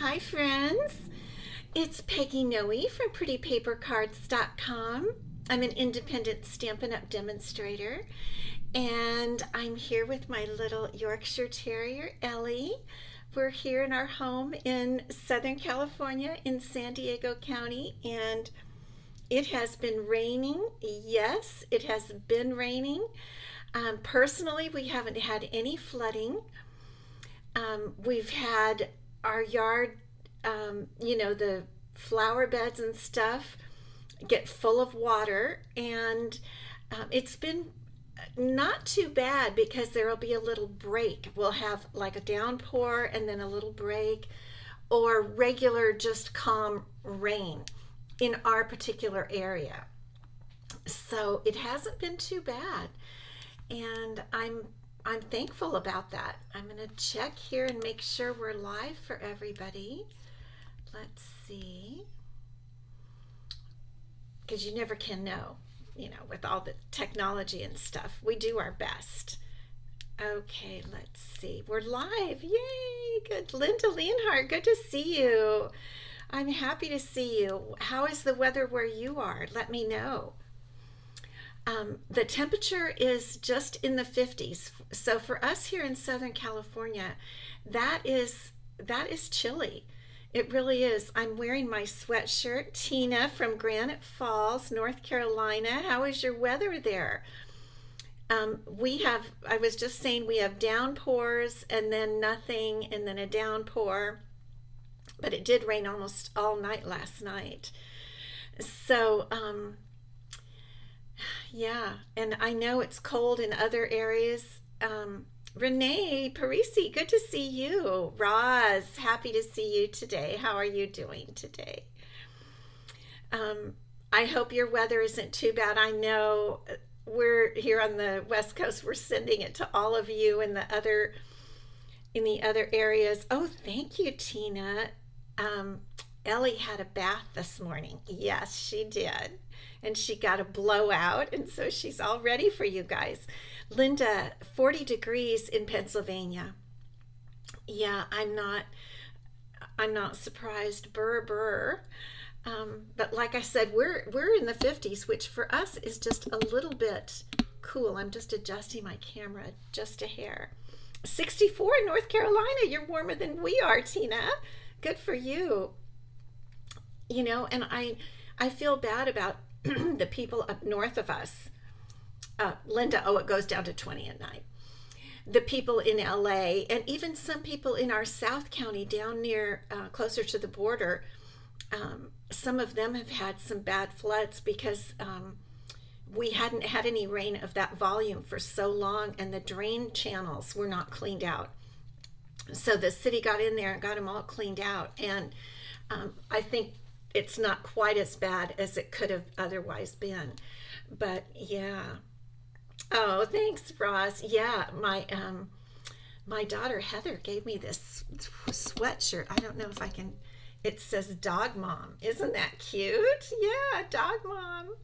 Hi friends, it's Peggy Noe from PrettyPaperCards.com. I'm an independent Stampin' Up! Demonstrator, and I'm here with my little Yorkshire Terrier, Ellie. We're here in our home in Southern California in San Diego County, and it has been raining. Yes, it has been raining. Personally, we haven't had any flooding. We've had our yard, the flower beds and stuff get full of water, and it's been not too bad because there will be a little break. We'll have like a downpour and then a little break, or regular, just calm rain in our particular area. So it hasn't been too bad, and I'm thankful about that. I'm going to check here and make sure we're live for everybody. Let's see. Because you never can know, with all the technology and stuff. We do our best. Okay, let's see. We're live. Yay! Good. Linda Leonhardt, good to see you. I'm happy to see you. How is the weather where you are? Let me know. The temperature is just in the 50s. So for us here in Southern California, that is chilly. It really is. I'm wearing my sweatshirt. Tina from Granite Falls, North Carolina. How is your weather there? I was just saying, we have downpours and then nothing and then a downpour. But it did rain almost all night last night. So, yeah, and I know it's cold in other areas. Renee Parisi, good to see you. Roz, happy to see you today. How are you doing today? I hope your weather isn't too bad. I know we're here on the West Coast. We're sending it to all of you in the other areas. Oh, thank you, Tina. Ellie had a bath this morning. Yes, she did. And she got a blowout, and so she's all ready for you guys. Linda, 40 degrees in Pennsylvania. Yeah, I'm not surprised. Burr, burr. But like I said, we're in the 50s, which for us is just a little bit cool. I'm just adjusting my camera just a hair. 64 in North Carolina. You're warmer than we are, Tina. Good for you. And I feel bad about the people up north of us. Linda, it goes down to 20 at night. The people in LA, and even some people in our South County down near, closer to the border, some of them have had some bad floods because we hadn't had any rain of that volume for so long, and the drain channels were not cleaned out. So the city got in there and got them all cleaned out, and I think it's not quite as bad as it could have otherwise been. But yeah. Oh, thanks, Ross. Yeah, my daughter Heather gave me this sweatshirt. I don't know if I can. It says Dog Mom. Isn't that cute? Yeah, Dog Mom.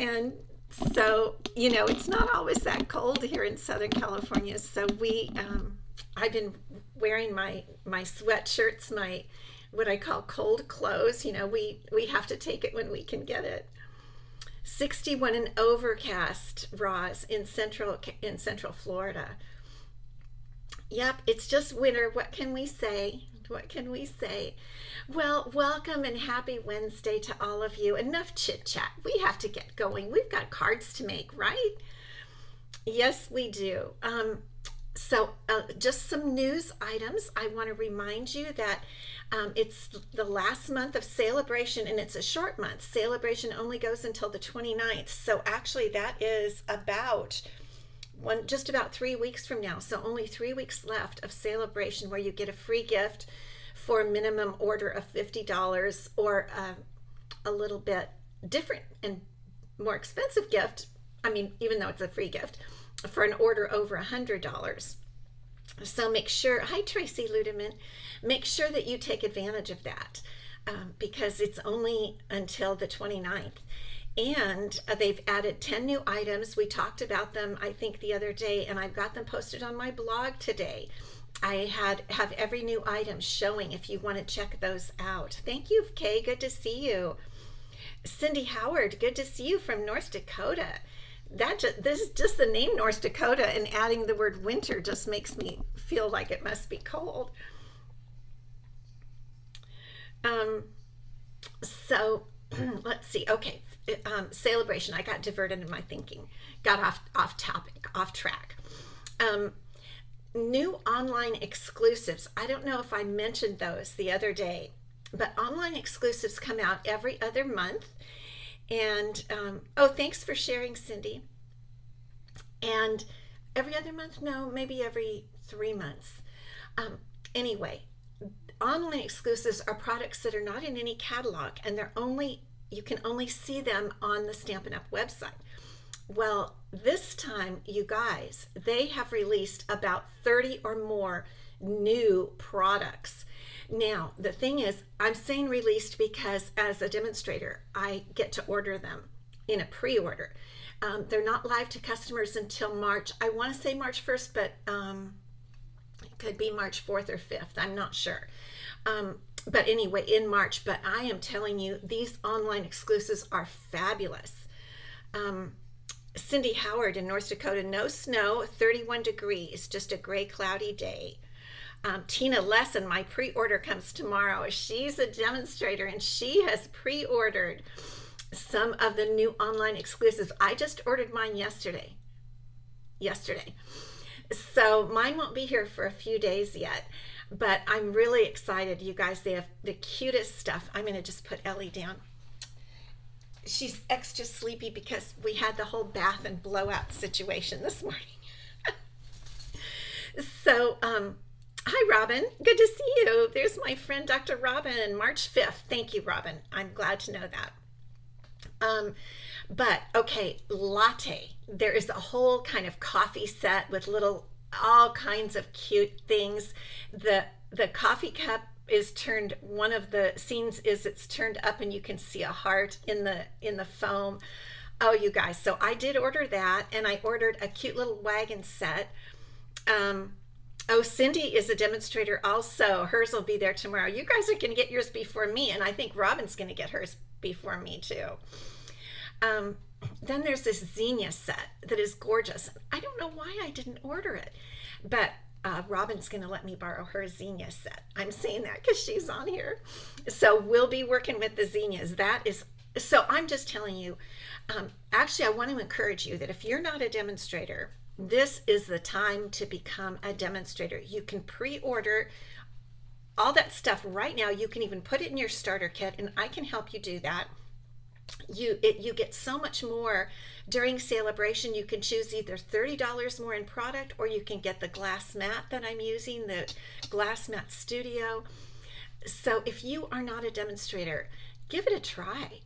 And so, it's not always that cold here in Southern California. So I've been wearing my sweatshirts, my what I call cold clothes. We have to take it when we can get it. 61 and overcast, Roz, in central Florida. Yep, it's just winter. What can we say? What can we say? Well, welcome and happy Wednesday to all of you. Enough chit chat. We have to get going. We've got cards to make, right? Yes, we do. So just some news items. I want to remind you that it's the last month of Celebration, and it's a short month. Celebration only goes until the 29th. So actually that is just about 3 weeks from now. So only 3 weeks left of Celebration, where you get a free gift for a minimum order of $50, or a little bit different and more expensive gift. I mean, even though it's a free gift, for an order over $100. So make sure, hi Tracy Ludeman, make sure that you take advantage of that, because it's only until the 29th. And they've added 10 new items. We talked about them, I think, the other day, and I've got them posted on my blog today. I have every new item showing if you want to check those out. Thank you, Kay. Good to see you. Cindy Howard, good to see you from North Dakota. This is just the name North Dakota, and adding the word winter just makes me feel like it must be cold. Um, so let's see. Okay, celebration. I got diverted in my thinking. Got off topic, off track. Um, New online exclusives. I don't know if I mentioned those the other day, but online exclusives come out every other month. And oh, thanks for sharing, Cindy. And every other month? No, maybe every 3 months. Um, anyway, online exclusives are products that are not in any catalog, and you can only see them on the Stampin' Up website. Well, this time, you guys, they have released about 30 or more new products. Now, the thing is, I'm saying released because as a demonstrator, I get to order them in a pre-order. They're not live to customers until March. I want to say March 1st, but it could be March 4th or 5th. I'm not sure. But anyway, in March. But I am telling you, these online exclusives are fabulous. Cindy Howard in North Dakota, no snow, 31 degrees, just a gray, cloudy day. Tina Lesson, my pre-order comes tomorrow. She's a demonstrator and she has pre-ordered some of the new online exclusives. I just ordered mine yesterday. So mine won't be here for a few days yet, but I'm really excited. You guys, they have the cutest stuff. I'm going to just put Ellie down. She's extra sleepy because we had the whole bath and blowout situation this morning. So, hi, Robin. Good to see you. There's my friend, Dr. Robin, March 5th. Thank you, Robin. I'm glad to know that. But, okay, latte. There is a whole kind of coffee set with all kinds of cute things. The coffee cup is turned, one of the scenes is it's turned up and you can see a heart in the foam. Oh, you guys, so I did order that, and I ordered a cute little wagon set. Oh, Cindy is a demonstrator also. Hers will be there tomorrow. You guys are going to get yours before me, and I think Robin's going to get hers before me too. Then there's this zinnia set that is gorgeous. I don't know why I didn't order it, but Robin's going to let me borrow her zinnia set. I'm saying that because she's on here. So we'll be working with the zinnias. So I'm just telling you, actually, I want to encourage you that if you're not a demonstrator, this is the time to become a demonstrator. You can pre-order all that stuff right now. You can even put it in your starter kit, and I can help you do that. You get so much more during celebration. You can choose either $30 more in product, or you can get the glass mat that I'm using, the glass mat studio. So if you are not a demonstrator, give it a try.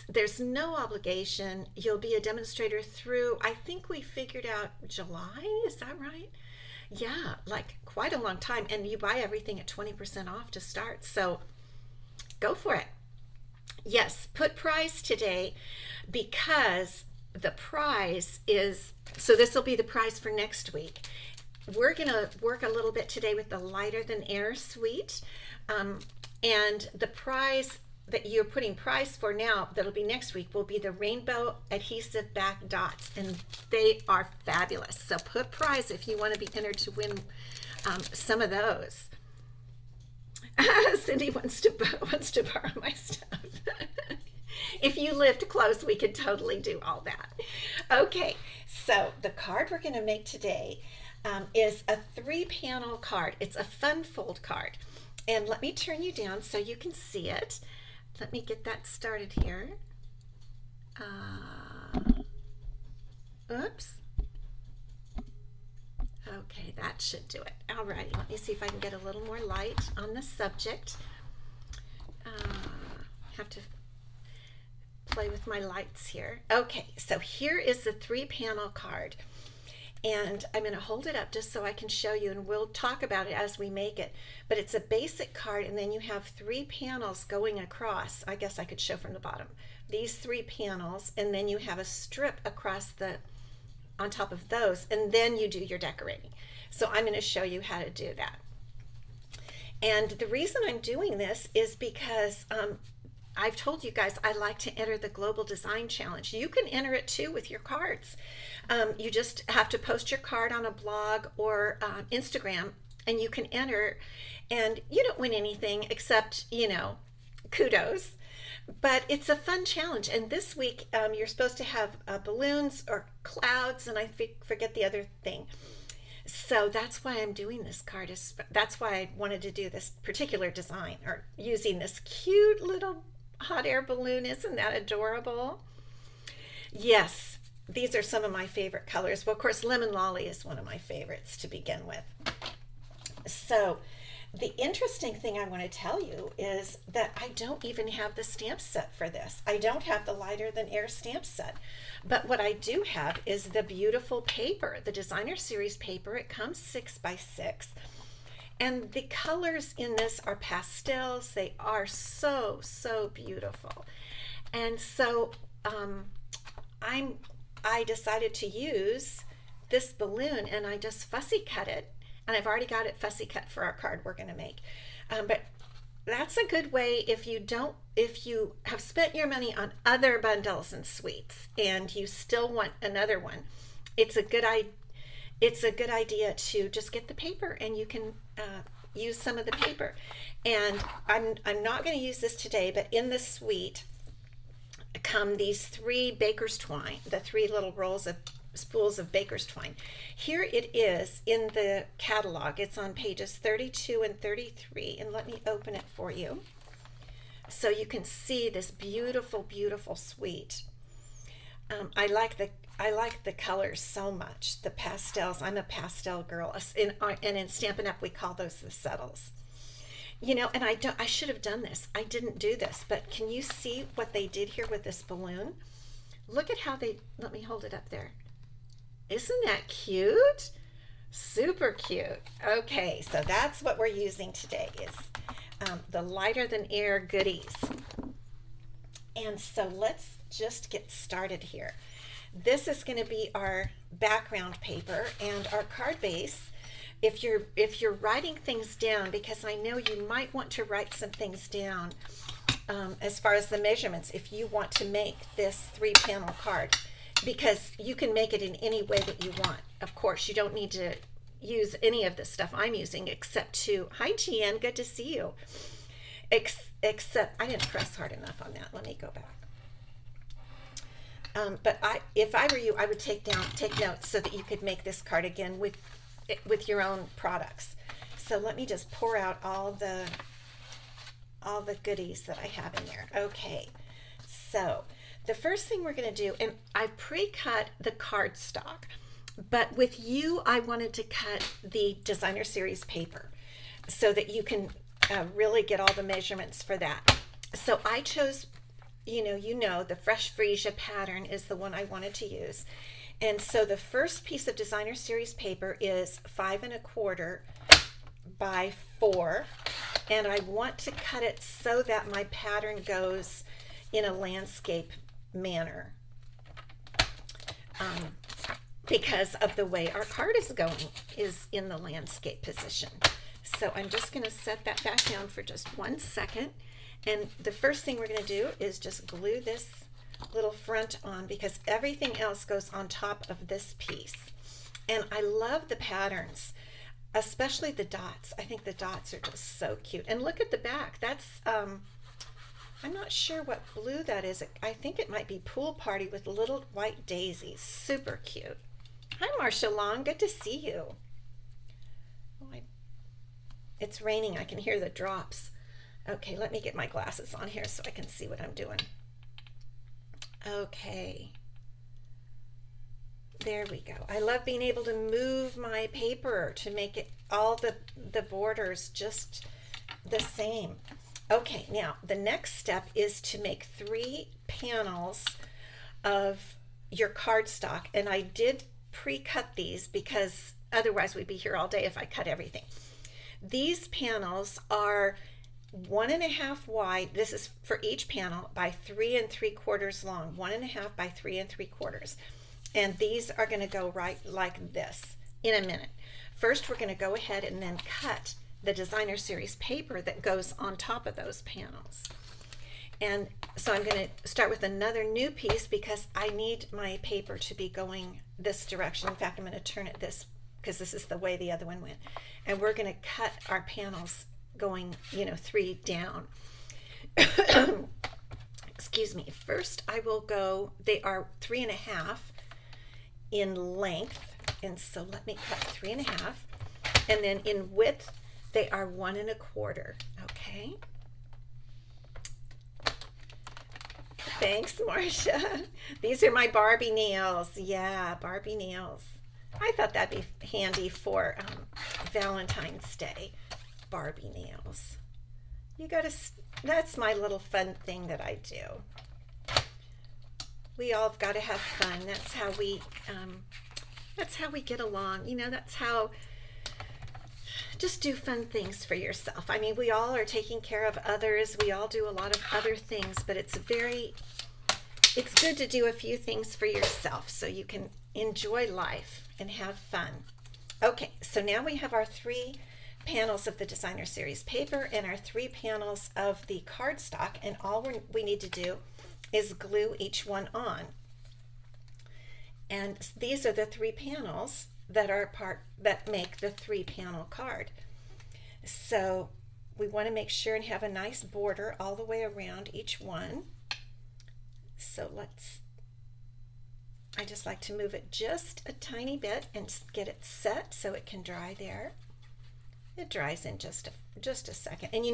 There's no obligation. You'll be a demonstrator through, I think we figured out July, is that right? Yeah, like quite a long time, and you buy everything at 20% off to start. So go for it. Yes, put prize today, because the prize is, so this will be the prize for next week. We're going to work a little bit today with the Lighter Than Air suite, and the prize that you're putting prize for now, that'll be next week, will be the rainbow adhesive back dots, and they are fabulous. So put prize if you want to be entered to win some of those. Cindy wants to borrow my stuff. If you lived close, we could totally do all that. Okay, so the card we're going to make today is a 3-panel card. It's a fun fold card. And let me turn you down so you can see it. Let me get that started here. Oops. Okay, that should do it. All right, let me see if I can get a little more light on the subject. Have to play with my lights here. Okay, so here is the 3-panel card. And I'm going to hold it up just so I can show you, and we'll talk about it as we make it. But it's a basic card, and then you have 3 panels going across. I guess I could show from the bottom. These 3 panels, and then you have a strip across on top of those, and then you do your decorating. So I'm going to show you how to do that. And the reason I'm doing this is because I've told you guys I like to enter the Global Design Challenge. You can enter it too with your cards. You just have to post your card on a blog or Instagram, and you can enter, and you don't win anything except, kudos. But it's a fun challenge. And this week, you're supposed to have balloons or clouds, and I forget the other thing. So that's why I'm doing this card. That's why I wanted to do this particular design, or using this cute little hot air balloon. Isn't that adorable? Yes, these are some of my favorite colors. Well, of course, Lemon Lolly is one of my favorites to begin with. So the interesting thing I want to tell you is that I don't even have the stamp set for this. I don't have the lighter than air stamp set. But what I do have is the beautiful paper, the Designer Series paper. It comes 6x6. And the colors in this are pastels. They are so, so beautiful. And so I decided to use this balloon, and I just fussy cut it. And I've already got it fussy cut for our card we're going to make. But that's a good way if you have spent your money on other bundles and sweets and you still want another one. It's a good idea to just get the paper, and you can use some of the paper. And I'm not going to use this today, but in the suite come these 3 baker's twine, the 3 little rolls of spools of baker's twine. Here it is in the catalog. It's on pages 32 and 33, and let me open it for you so you can see this beautiful, beautiful suite. I like the colors so much. The pastels. I'm a pastel girl, and in Stampin' Up we call those the settles. And I should have done this. I didn't do this, but can you see what they did here with this balloon? Look at how let me hold it up there. Isn't that cute? Super cute. Okay, so that's what we're using today, is the lighter than air goodies. And so let's just get started here. This is going to be our background paper and our card base. If you're writing things down, because I know you might want to write some things down as far as the measurements, if you want to make this 3-panel card, because you can make it in any way that you want. Of course, you don't need to use any of the stuff I'm using except hi Tian, good to see you. Except I didn't press hard enough on that. Let me go back. But if I were you, I would take notes so that you could make this card again with your own products. So let me just pour out all the goodies that I have in there. Okay, so the first thing we're going to do, and I pre-cut the cardstock, but with you, I wanted to cut the Designer Series paper so that you can really get all the measurements for that. So I chose, the Fresh Freesia pattern is the one I wanted to use. And so the first piece of Designer Series paper is 5 1/4 by 4. And I want to cut it so that my pattern goes in a landscape manner because of the way our card is going, is in the landscape position. So I'm just going to set that back down for just 1 second. And the first thing we're going to do is just glue this little front on, because everything else goes on top of this piece. And I love the patterns, especially the dots. I think the dots are just so cute. And look at the back. That's I'm not sure what blue that is. I think it might be Pool Party with little white daisies. Super cute. Hi, Marcia Long. Good to see you. Oh, it's raining. I can hear the drops. Okay, let me get my glasses on here so I can see what I'm doing. Okay. There we go. I love being able to move my paper to make it all the borders just the same. Okay, now the next step is to make 3 panels of your cardstock, and I did pre-cut these because otherwise we'd be here all day if I cut everything. These panels are 1 1/2 wide. This is for each panel by 3 3/4 long. 1 1/2 by 3 3/4. And these are going to go right like this in a minute. first we're going to go ahead and then cut the designer series paper that goes on top of those panels. And so I'm going to start with another new piece because I need my paper to be going this direction. In fact, I'm going to turn it this because this is the way the other one went. And we're going to cut our panels going, 3 down. Excuse me. First I will go, they are 3.5 in length. And so let me cut 3.5. And then in width, they are 1.25. Okay. Thanks, Marcia. These are my Barbie nails. Yeah, Barbie nails. I thought that'd be handy for Valentine's Day. Barbie nails. That's my little fun thing that I do. We all have got to have fun. That's how we get along. That's how, just do fun things for yourself. I mean, we all are taking care of others. We all do a lot of other things, but it's good to do a few things for yourself so you can enjoy life and have fun. Okay, so now we have our 3 panels of the designer series paper and our 3 panels of the cardstock, and all we need to do is glue each one on. And these are the 3 panels that make the 3-panel card. So we want to make sure and have a nice border all the way around each one. So I just like to move it just a tiny bit and get it set so it can dry there. It dries in just a second. And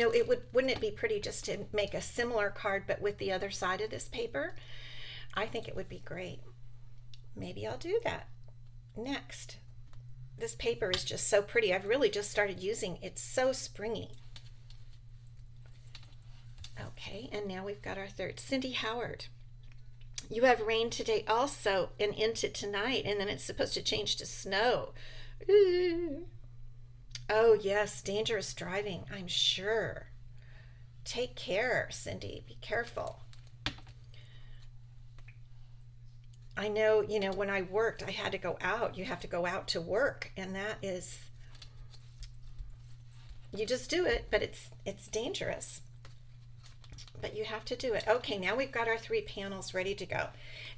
wouldn't it be pretty just to make a similar card but with the other side of this paper? I think it would be great. Maybe I'll do that next. This paper is just so pretty. I've really just started using it. It's so springy. Okay, and now we've got our third. Cindy Howard, you have rain today also and into tonight, and then it's supposed to change to snow. Ooh. Oh yes, dangerous driving, I'm sure. Take care, Cindy. Be careful. I know, when I worked, I had to go out. You have to go out to work, and that is, you just do it, but it's dangerous. But you have to do it. Okay, now we've got our 3 panels ready to go.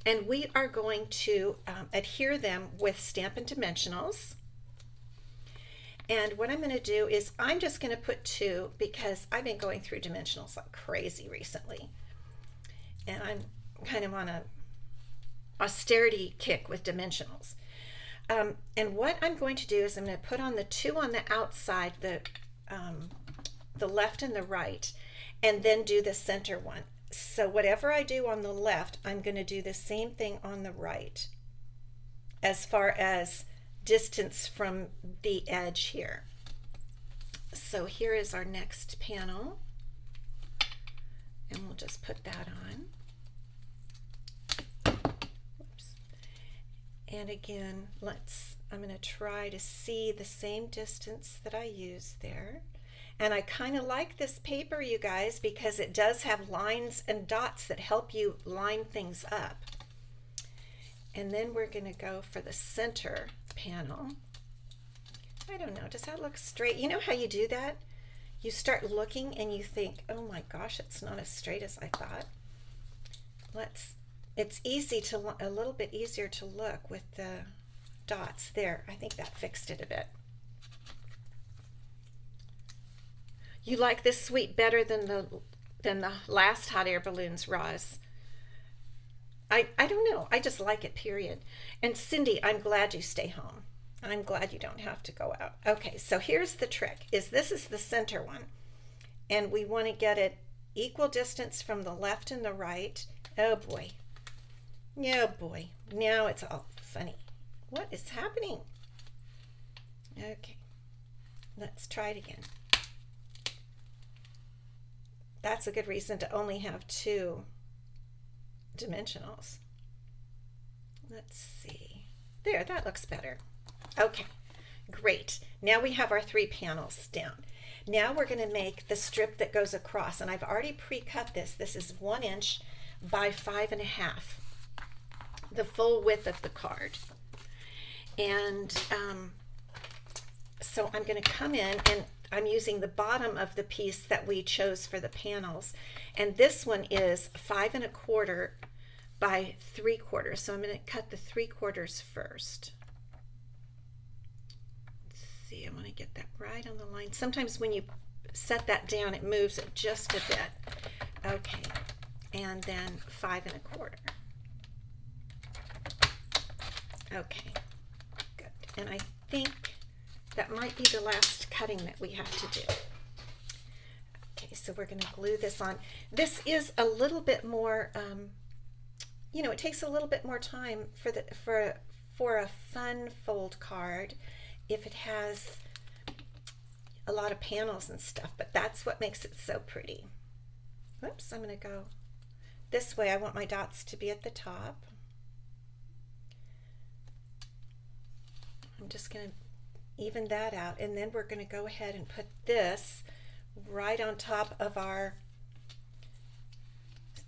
And we are going to adhere them with Stampin' Dimensionals. And what I'm going to do is I'm just going to put 2 because I've been going through dimensionals like crazy recently. And I'm kind of on a austerity kick with dimensionals. And what I'm going to do is I'm going to put on the 2 on the outside, the left and the right, and then do the center one. So whatever I do on the left, I'm going to do the same thing on the right as far as distance from the edge here. So here is our next panel, and we'll just put that on. Oops. And again, I'm going to try to see the same distance that I used there. And I kind of like this paper, you guys, because it does have lines and dots that help you line things up. And then we're going to go for the center panel. I don't know, does that look straight? You know how you do that? You start looking and you think, oh my gosh, it's not as straight as I thought. It's a little bit easier to look with the dots there. I think that fixed it a bit. You like this suite better than the last hot air balloons, Roz? I don't know. I just like it, period. And Cindy, I'm glad you stay home. I'm glad you don't have to go out. Okay, so here's the trick. This is the center one. And we want to get it equal distance from the left and the right. Oh boy. Oh boy. Now it's all funny. What is happening? Okay. Let's try it again. That's a good reason to only have 2 dimensionals. Let's see. There, that looks better. Okay, great. Now we have our 3 panels down. Now we're going to make the strip that goes across, and I've already pre-cut this. This is 1 inch by 5.5, the full width of the card. And So I'm going to come in and I'm using the bottom of the piece that we chose for the panels. And this one is 5 1/4 by 3/4. So I'm going to cut the 3/4 first. Let's see, I want to get that right on the line. Sometimes when you set that down, it moves it just a bit. Okay, and then 5 1/4. Okay, good. And I think that might be the last cutting that we have to do. Okay, so we're going to glue this on. This is a little bit more, you know, it takes a little bit more time for a fun fold card if it has a lot of panels and stuff, but that's what makes it so pretty. Whoops, I'm going to go this way. I want my dots to be at the top. I'm just going to even that out, and then we're going to go ahead and put this right on top of our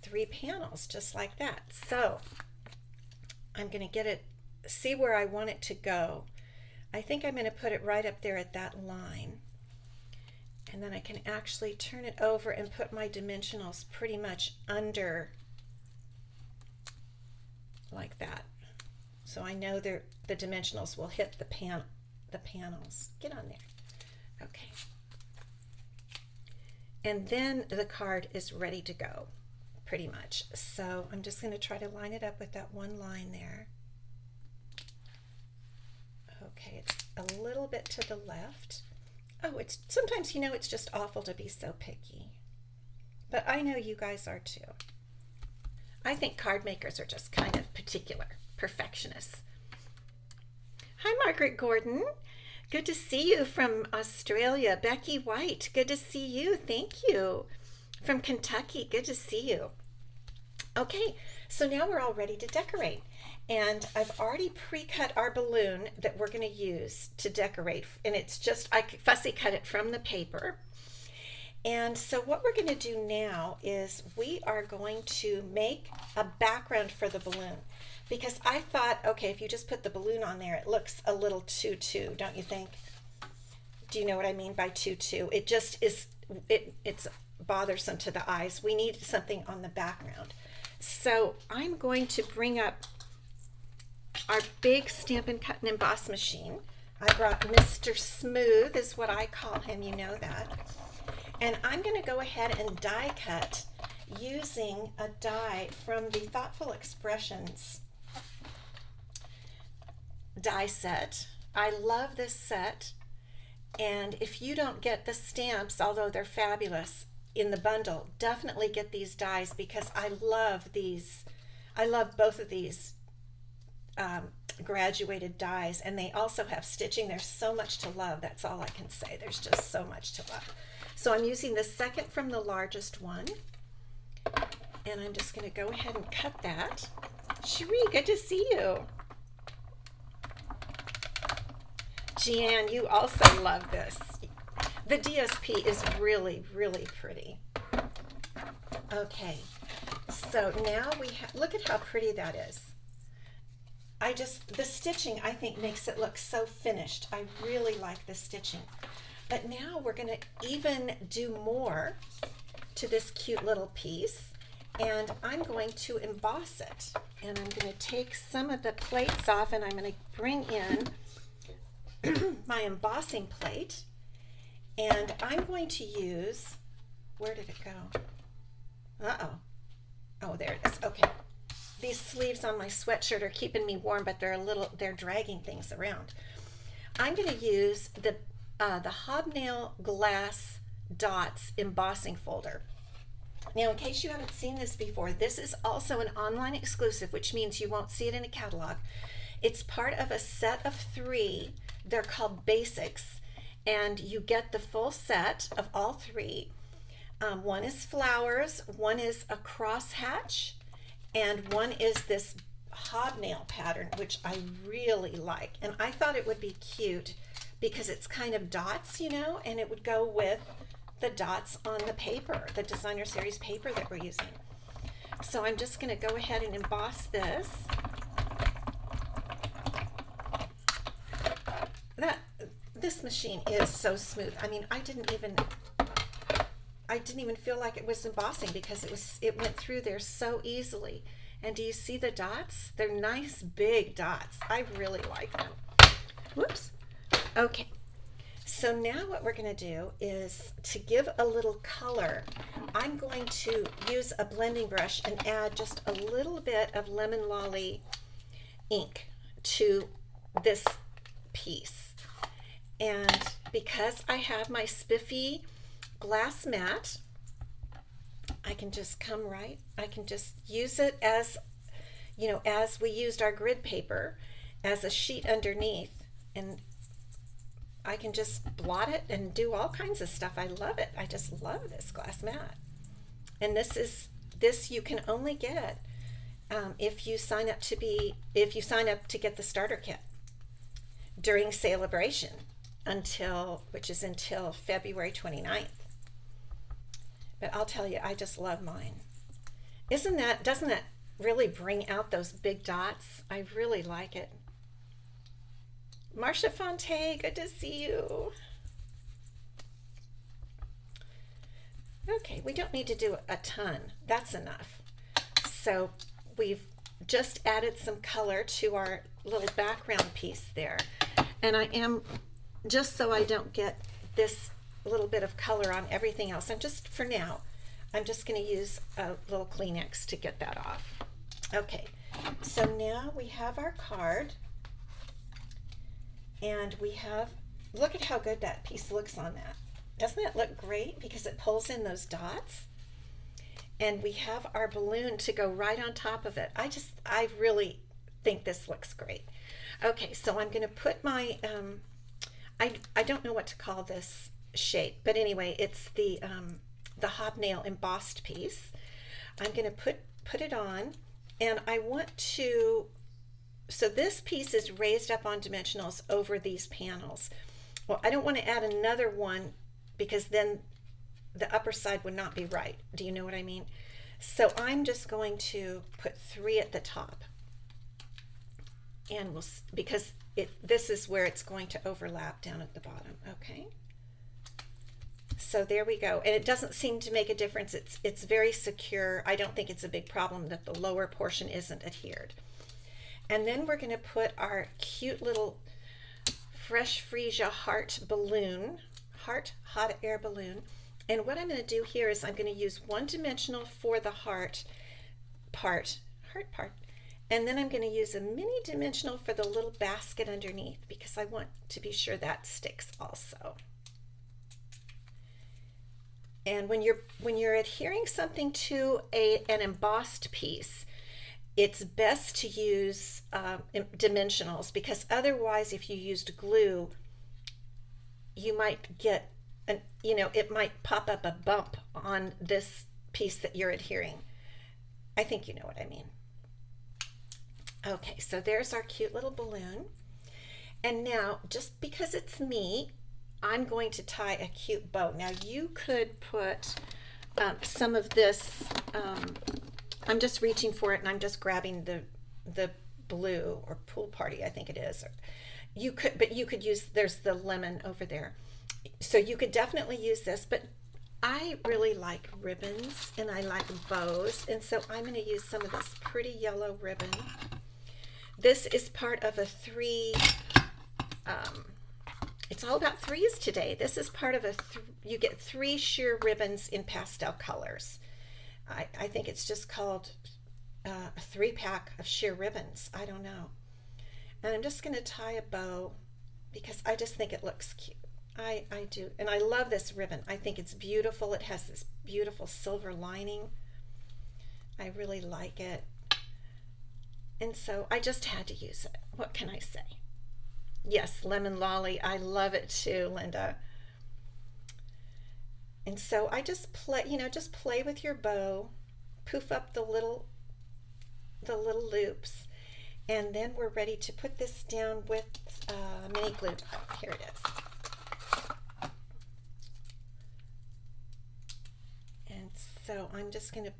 3 panels, just like that. So I'm going to get it, see where I want it to go. I think I'm going to put it right up there at that line, and then I can actually turn it over and put my dimensionals pretty much under like that, so I know the dimensionals will hit the panels. Get on there. Okay. And then the card is ready to go, pretty much. So I'm just going to try to line it up with that one line there. Okay, it's a little bit to the left. Oh, it's sometimes, you know, it's just awful to be so picky. But I know you guys are too. I think card makers are just kind of particular, perfectionists. Hi, Margaret Gordon. Good to see you from Australia. Becky White, good to see you. Thank you. From Kentucky, good to see you. Okay, so now we're all ready to decorate. And I've already pre-cut our balloon that we're going to use to decorate. And it's just, I fussy cut it from the paper. And so what we're going to do now is we are going to make a background for the balloon. Because I thought, okay, if you just put the balloon on there, it looks a little too, don't you think? Do you know what I mean by too? It just is, it's bothersome to the eyes. We need something on the background. So I'm going to bring up our big Stampin' Cut and Emboss machine. I brought Mr. Smooth is what I call him, you know that. And I'm going to go ahead and die cut using a die from the Thoughtful Expressions die set. I love this set, and if you don't get the stamps, although they're fabulous, in the bundle, definitely get these dies because I love these. I love both of these graduated dies, and they also have stitching. There's so much to love. That's all I can say. There's just so much to love. So I'm using the second from the largest one, and I'm just going to go ahead and cut that. Cherie, good to see you. Jeanne, you also love this. The DSP is really, really pretty. Okay, so now we have, look at how pretty that is. The stitching I think makes it look so finished. I really like the stitching. But now we're going to even do more to this cute little piece, and I'm going to emboss it. And I'm going to take some of the plates off, and I'm going to bring in my embossing plate, and I'm going to use, where did it go? Oh, there it is. Okay. These sleeves on my sweatshirt are keeping me warm, but they're dragging things around. I'm going to use the Hobnail Glass Dots embossing folder. Now, in case you haven't seen this before, this is also an online exclusive, which means you won't see it in a catalog. It's part of a set of 3. They're called Basics, and you get the full set of all 3. One is flowers, one is a crosshatch, and one is this hobnail pattern, which I really like. And I thought it would be cute because it's kind of dots, you know, and it would go with the dots on the paper, the designer series paper that we're using. So I'm just going to go ahead and emboss this. The this machine is so smooth. I mean, I didn't even feel like it was embossing because it went through there so easily. And do you see the dots? They're nice big dots. I really like them. Whoops. Okay. So now what we're going to do is to give a little color, I'm going to use a blending brush and add just a little bit of Lemon Lolly ink to this piece. And because I have my spiffy glass mat, I can just I can just use it as, you know, as we used our grid paper, as a sheet underneath, and I can just blot it and do all kinds of stuff. I love it. I just love this glass mat. And this you can only get if you sign up to get the starter kit during Celebration which is until February 29th. But I'll tell you, I just love mine. Doesn't that really bring out those big dots? I really like it. Marcia Fonte, good to see you. Okay, we don't need to do a ton. That's enough. So we've just added some color to our little background piece there. And I am, just so I don't get this little bit of color on everything else, for now, I'm just going to use a little Kleenex to get that off. Okay, so now we have our card. And look at how good that piece looks on that. Doesn't that look great? Because it pulls in those dots. And we have our balloon to go right on top of it. I really think this looks great. Okay, so I'm going to put my, I don't know what to call this shape, but anyway, it's the hobnail embossed piece. I'm going to put it on, and I want to, so this piece is raised up on dimensionals over these panels. Well, I don't want to add another one because then the upper side would not be right. Do you know what I mean? So I'm just going to put 3 at the top. And because this is where it's going to overlap down at the bottom. Okay. So there we go. And it doesn't seem to make a difference. It's very secure. I don't think it's a big problem that the lower portion isn't adhered. And then we're going to put our cute little Fresh Freesia heart balloon, hot air balloon. And what I'm going to do here is I'm going to use 1 dimensional for the heart part, and then I'm going to use a mini dimensional for the little basket underneath because I want to be sure that sticks also. And when you're adhering something to an embossed piece, it's best to use dimensionals, because otherwise if you used glue, you might get it might pop up a bump on this piece that you're adhering. I think you know what I mean. Okay, so there's our cute little balloon. And now, just because it's me, I'm going to tie a cute bow. Now you could put some of this, I'm just reaching for it and I'm just grabbing the blue, or Pool Party I think it is. You could use, there's the lemon over there. So you could definitely use this, but I really like ribbons and I like bows, and so I'm going to use some of this pretty yellow ribbon. This is part of a 3, it's all about 3s today. This is part of you get 3 sheer ribbons in pastel colors. I think it's just called a 3-pack of sheer ribbons. I don't know. And I'm just going to tie a bow because I just think it looks cute. I do. And I love this ribbon. I think it's beautiful. It has this beautiful silver lining. I really like it. And so I just had to use it. What can I say? Yes, Lemon Lolly. I love it too, Linda. And so I just play with your bow, poof up the little loops, and then we're ready to put this down with mini glue dot. Here it is. And so I'm just going to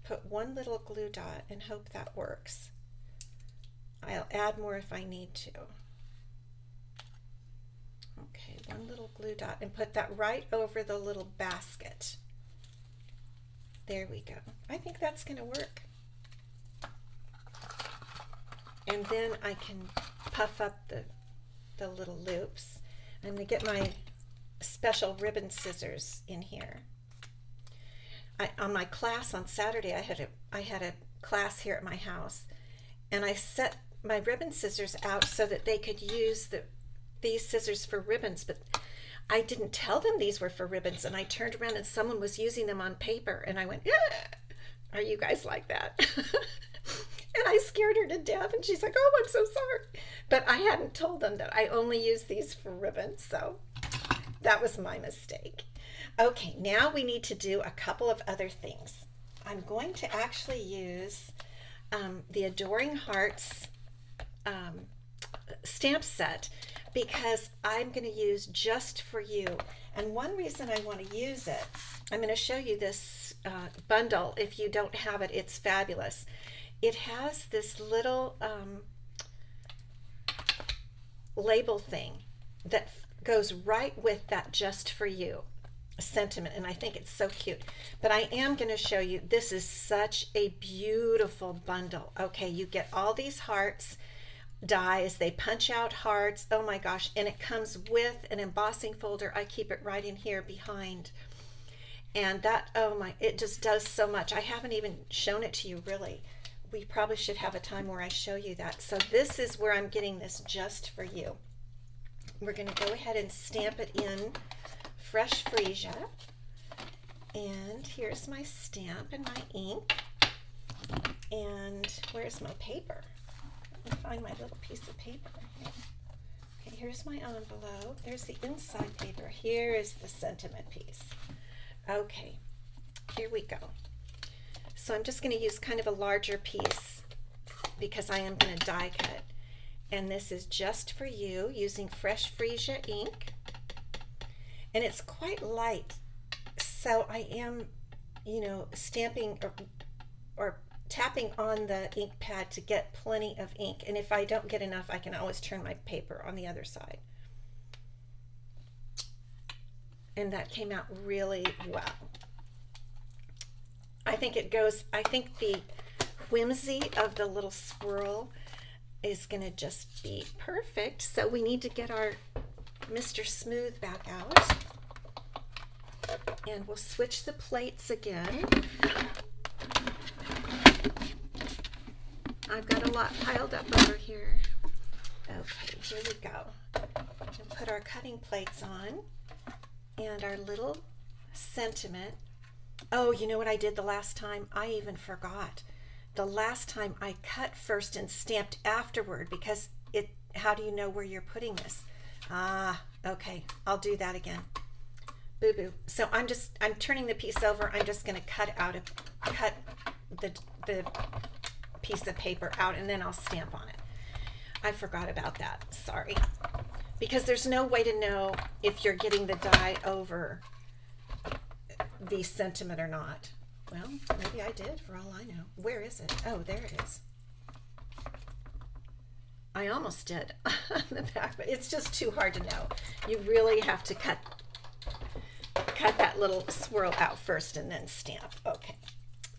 put 1 little glue dot and hope that works. I'll add more if I need to. Okay, one little glue dot and put that right over the little basket. There we go. I think that's going to work. And then I can puff up the little loops. I'm going to get my special ribbon scissors in here. On my class on Saturday, I had a class here at my house, and I set my ribbon scissors out so that they could use these scissors for ribbons, but I didn't tell them these were for ribbons, and I turned around and someone was using them on paper, and I went, are you guys like that? And I scared her to death, and she's like, oh, I'm so sorry. But I hadn't told them that I only use these for ribbons, so that was my mistake. Okay, now we need to do a couple of other things. I'm going to actually use the Adoring Hearts stamp set, because I'm going to use Just For You. And one reason I want to use it, I'm going to show you this bundle. If you don't have it, it's fabulous. It has this little label thing that goes right with that Just For You sentiment, and I think it's so cute. But I am going to show you, this is such a beautiful bundle. Okay, you get all these hearts dies, they punch out hearts, oh my gosh, and it comes with an embossing folder. I keep it right in here behind, and that, oh my, it just does so much. I haven't even shown it to you really. We probably should have a time where I show you that. So this is where I'm getting this Just For You. We're going to go ahead and stamp it in fresh freesia, and here's my stamp and my ink, and where's my paper? Let me find my little piece of paper. Okay, here's my envelope. There's the inside paper. Here is the sentiment piece. Okay, here we go. So I'm just going to use kind of a larger piece because I am going to die cut, and this is Just For You using fresh freesia ink. And it's quite light, so I am, stamping or tapping on the ink pad to get plenty of ink. And if I don't get enough, I can always turn my paper on the other side. And that came out really well. I think the whimsy of the little swirl is going to just be perfect. So we need to get our Mr. Smooth back out, and we'll switch the plates again. I've got a lot piled up over here. Okay, here we go. And put our cutting plates on and our little sentiment. Oh, you know what I did the last time? I even forgot. The last time I cut first and stamped afterward, because how do you know where you're putting this? Ah, okay, I'll do that again. Boo boo. So I'm turning the piece over. I'm just going to cut the piece of paper out, and then I'll stamp on it. I forgot about that. Sorry. Because there's no way to know if you're getting the die over the sentiment or not. Well, maybe I did for all I know. Where is it? Oh, there it is. I almost did on the back, but it's just too hard to know. You really have to cut that little swirl out first and then stamp. Okay,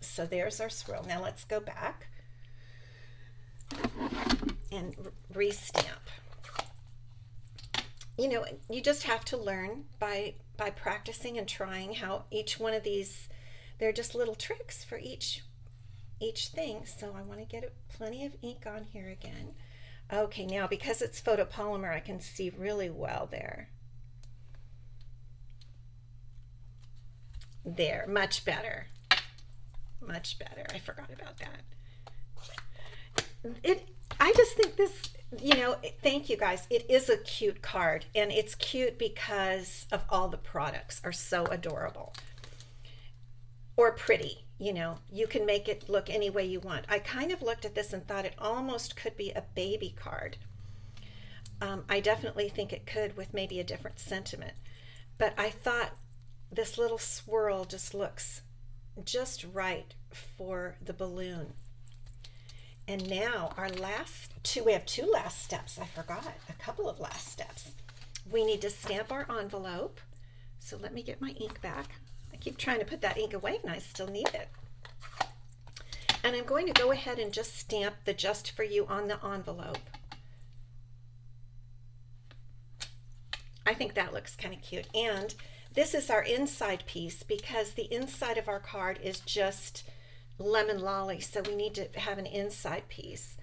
so there's our swirl. Now let's go back and re-stamp. You just have to learn by practicing and trying how each one of these, they're just little tricks for each thing. So I want to get plenty of ink on here again. Okay, now because it's photopolymer, I can see really well there. There, much better. Much better. I forgot about that. I just think this, thank you guys. It is a cute card, and it's cute because of all the products are so adorable. Or pretty. You can make it look any way you want. I kind of looked at this and thought it almost could be a baby card. I definitely think it could with maybe a different sentiment. But I thought this little swirl just looks just right for the balloon. And now our last two, we have two last steps. I forgot a couple of last steps. we need to stamp our envelope. So let me get my ink back. I keep trying to put that ink away and I still need it. And I'm going to go ahead and just stamp the Just For You on the envelope. I think that looks kind of cute. And this is our inside piece because the inside of our card is just lemon lolly, so we need to have an inside piece.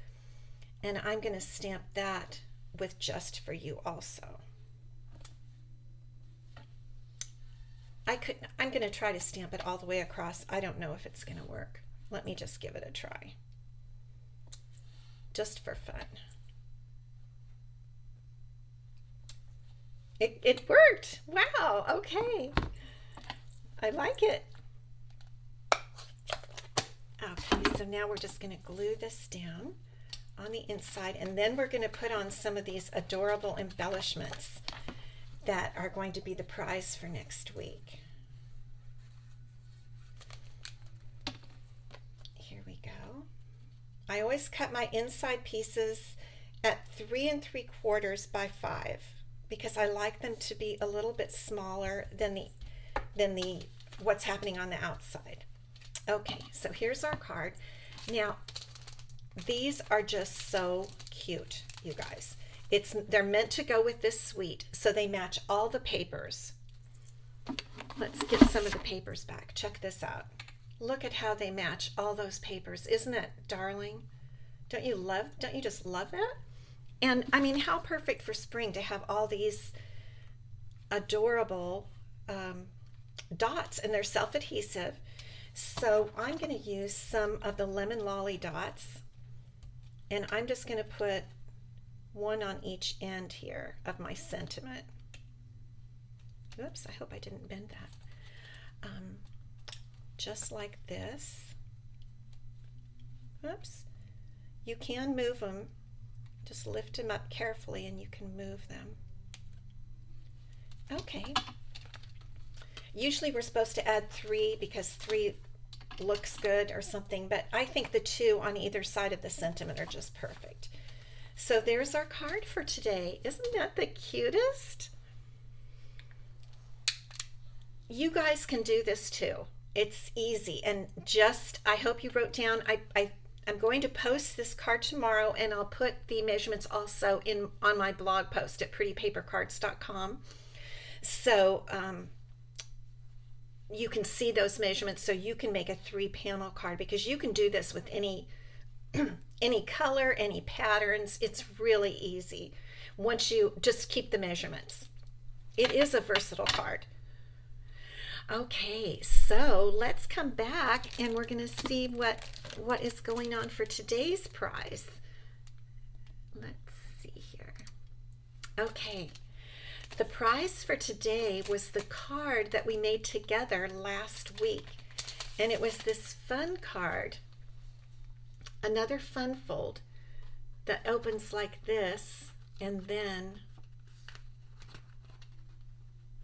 And I'm going to stamp that with Just For You also. I'm going to try to stamp it all the way across. I don't know if it's going to work. Let me just give it a try. Just for fun. It worked. Wow. Okay. I like it. Okay, so now we're just going to glue this down on the inside, and then we're going to put on some of these adorable embellishments that are going to be the prize for next week. Here we go. I always cut my inside pieces at 3 3/4 by 5 because I like them to be a little bit smaller than the what's happening on the outside. Okay, so here's our card. Now, these are just so cute, you guys. They're meant to go with this suite, so they match all the papers. Let's get some of the papers back. Check this out. Look at how they match all those papers. Isn't that darling? Don't you just love that? And I mean, how perfect for spring to have all these adorable dots, and they're self-adhesive. So I'm going to use some of the lemon lolly dots, and I'm just going to put one on each end here of my sentiment. Oops, I hope I didn't bend that. Just like this. Oops. You can move them. Just lift them up carefully and you can move them. Okay. Usually we're supposed to add 3 because 3 looks good or something, but I think the 2 on either side of the sentiment are just perfect. So there's our card for today. Isn't that the cutest? You guys can do this too. It's easy, and I hope you wrote down. I'm going to post this card tomorrow, and I'll put the measurements also on my blog post at prettypapercards.com. So you can see those measurements, so you can make a 3-panel card, because you can do this with any color, any patterns. It's really easy once you just keep the measurements. It is a versatile card. Okay, so let's come back and we're going to see what is going on for today's prize. Let's see here. Okay, the prize for today was the card that we made together last week, and it was this fun card, another fun fold that opens like this, and then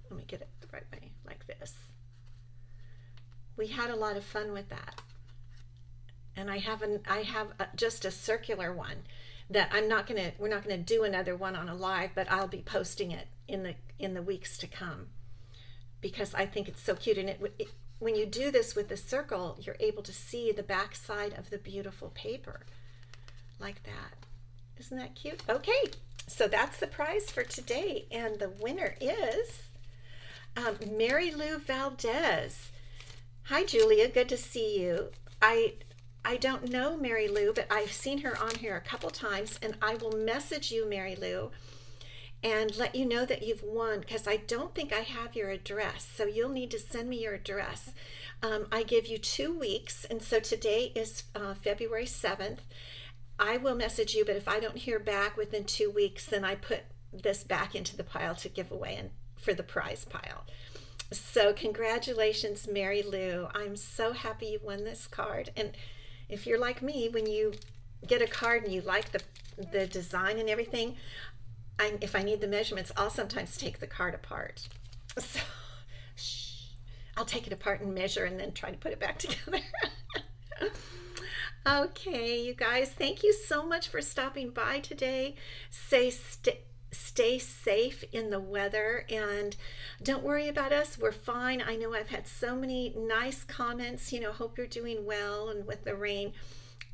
let me get it the right way, like this. We had a lot of fun with that, and I have just a circular one that we're not gonna do another one on a live, but I'll be posting it in the weeks to come because I think it's so cute. And when you do this with the circle, you're able to see the back side of the beautiful paper like that. Isn't that cute? Okay, so that's the prize for today, and the winner is Mary Lou Valdez. Hi, Julia. Good to see you. I don't know Mary Lou, but I've seen her on here a couple times, and I will message you, Mary Lou, and let you know that you've won, because I don't think I have your address, so you'll need to send me your address. I give you 2 weeks, and so today is February 7th. I will message you, but if I don't hear back within 2 weeks, then I put this back into the pile to give away and for the prize pile. So congratulations, Mary Lou. I'm so happy you won this card. And if you're like me, when you get a card and you like the design and everything, if I need the measurements, I'll sometimes take the card apart. So I'll take it apart and measure and then try to put it back together. Okay, you guys, thank you so much for stopping by today. stay safe in the weather and don't worry about us. We're fine. I know I've had so many nice comments, hope you're doing well. And with the rain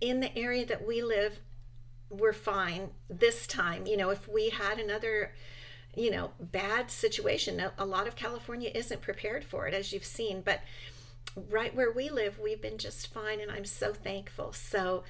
in the area that we live, we're fine this time. If we had another, bad situation, a lot of California isn't prepared for it, as you've seen. But right where we live, we've been just fine. And I'm so thankful. So